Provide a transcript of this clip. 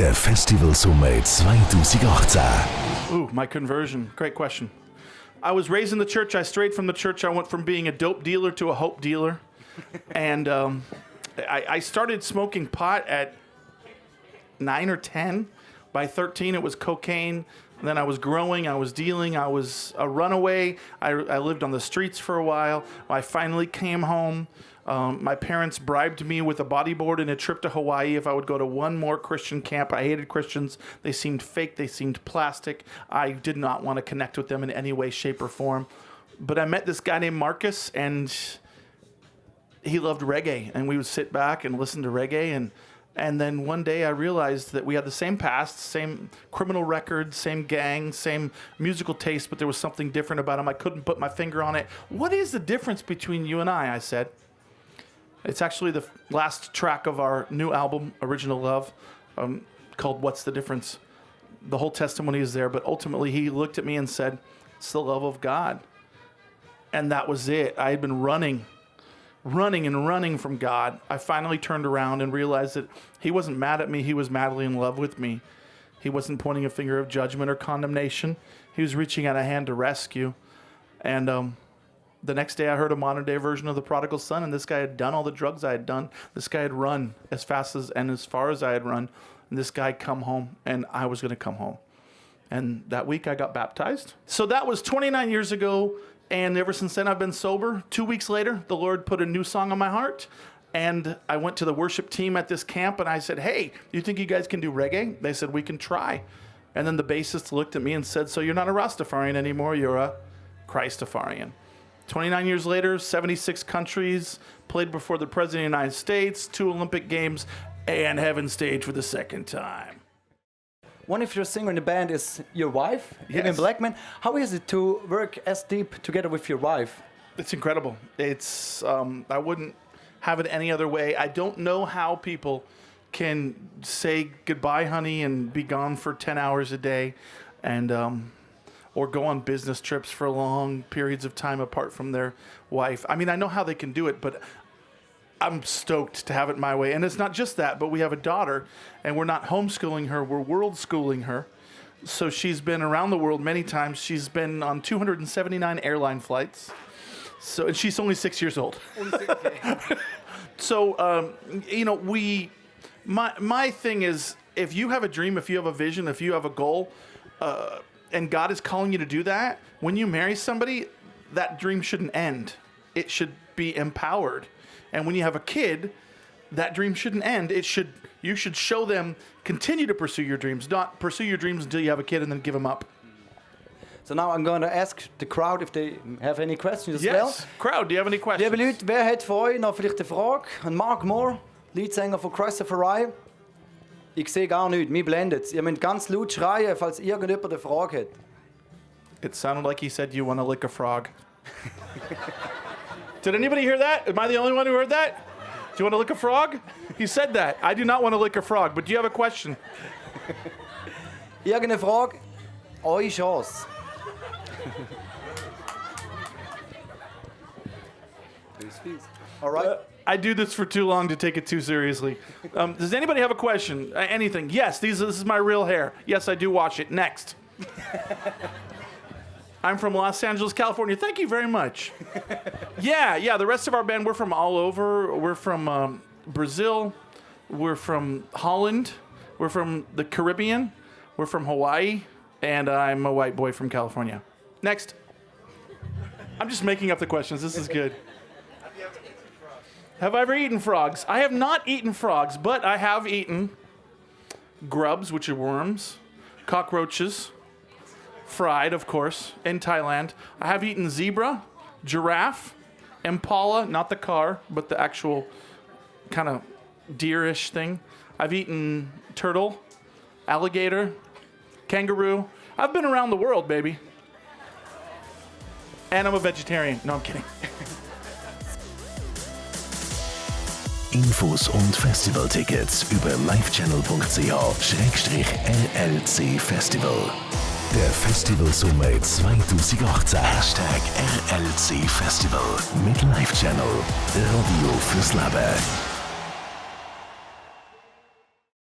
Der Festival Summit 2018. Ooh, my conversion. Great question. I was raised in the church. I strayed from the church. I went from being a dope dealer to a hope dealer. And I started smoking pot at 9 or 10. By 13, it was cocaine. And then I was growing. I was dealing. I was a runaway. I lived on the streets for a while. I finally came home. My parents bribed me with a bodyboard and a trip to Hawaii if I would go to one more Christian camp. I hated Christians. They seemed fake. They seemed plastic. I did not want to connect with them in any way, shape, or form. But I met this guy named Marcus, and he loved reggae. And we would sit back and listen to reggae. And then one day I realized that we had the same past, same criminal record, same gang, same musical taste, but there was something different about him. I couldn't put my finger on it. What is the difference between you and I said. It's actually the last track of our new album, Original Love, called What's the Difference? The whole testimony is there, but ultimately he looked at me and said, it's the love of God. And that was it. I had been running from God. I finally turned around and realized that he wasn't mad at me. He was madly in love with me. He wasn't pointing a finger of judgment or condemnation. He was reaching out a hand to rescue. And the next day I heard a modern day version of the prodigal son, and this guy had done all the drugs I had done. This guy had run as fast and as far as I had run. And this guy had come home, and I was going to come home. And that week I got baptized. So that was 29 years ago. And ever since then, I've been sober. 2 weeks later, the Lord put a new song on my heart. And I went to the worship team at this camp, and I said, hey, do you think you guys can do reggae? They said, we can try. And then the bassist looked at me and said, so you're not a Rastafarian anymore, you're a Christafarian. 29 years later, 76 countries, played before the President of the United States, 2 Olympic Games, and Heavenstage for the second time. One of your singers in the band is your wife, Yes. Blackman. How is it to work as deep together with your wife? It's incredible. It's I wouldn't have it any other way. I don't know how people can say goodbye, honey, and be gone for 10 hours a day, and or go on business trips for long periods of time apart from their wife. I mean, I know how they can do it, but I'm stoked to have it my way. And it's not just that, but we have a daughter, and we're not homeschooling her, we're world schooling her. So she's been around the world many times. She's been on 279 airline flights. So, and she's only 6 years old. So, my thing is, if you have a dream, if you have a vision, if you have a goal, and God is calling you to do that, when you marry somebody, that dream shouldn't end. It should be empowered. And when you have a kid, that dream shouldn't end. You should show them, continue to pursue your dreams, not pursue your dreams until you have a kid and then give them up. So now I'm going to ask the crowd if they have any questions as well. Yes, crowd, do you have any questions? Liebe Leute, wer hat von euch noch vielleicht eine Frage? An Mark Moore, Leadsänger von Cristafari. Ich sehe gar nichts, mir blendet es. Ihr müsst ganz laut schreien, falls irgendjemand eine Frage hat. It sounded like he said you want to lick a frog. Did anybody hear that? Am I the only one who heard that? Do you want to lick a frog? He said that. I do not want to lick a frog, but do you have a question? Irgendeine Frage? Eure Chance. All right. I do this for too long to take it too seriously. Does anybody have a question? Anything? Yes, this is my real hair. Yes, I do wash it. Next. I'm from Los Angeles, California. Thank you very much. Yeah. The rest of our band, we're from all over. We're from Brazil. We're from Holland. We're from the Caribbean. We're from Hawaii. And I'm a white boy from California. Next. I'm just making up the questions. This is good. Have I ever eaten frogs? I have not eaten frogs, but I have eaten grubs, which are worms, cockroaches, fried, of course, in Thailand. I have eaten zebra, giraffe, impala, not the car, but the actual kind of deerish thing. I've eaten turtle, alligator, kangaroo. I've been around the world, baby. And I'm a vegetarian. No, I'm kidding. Infos und Festivaltickets über livechannel.ch/LLC Festival. Der Festival Summit 2018. #RLC Festival mit Live Channel. Radio fürs Leben.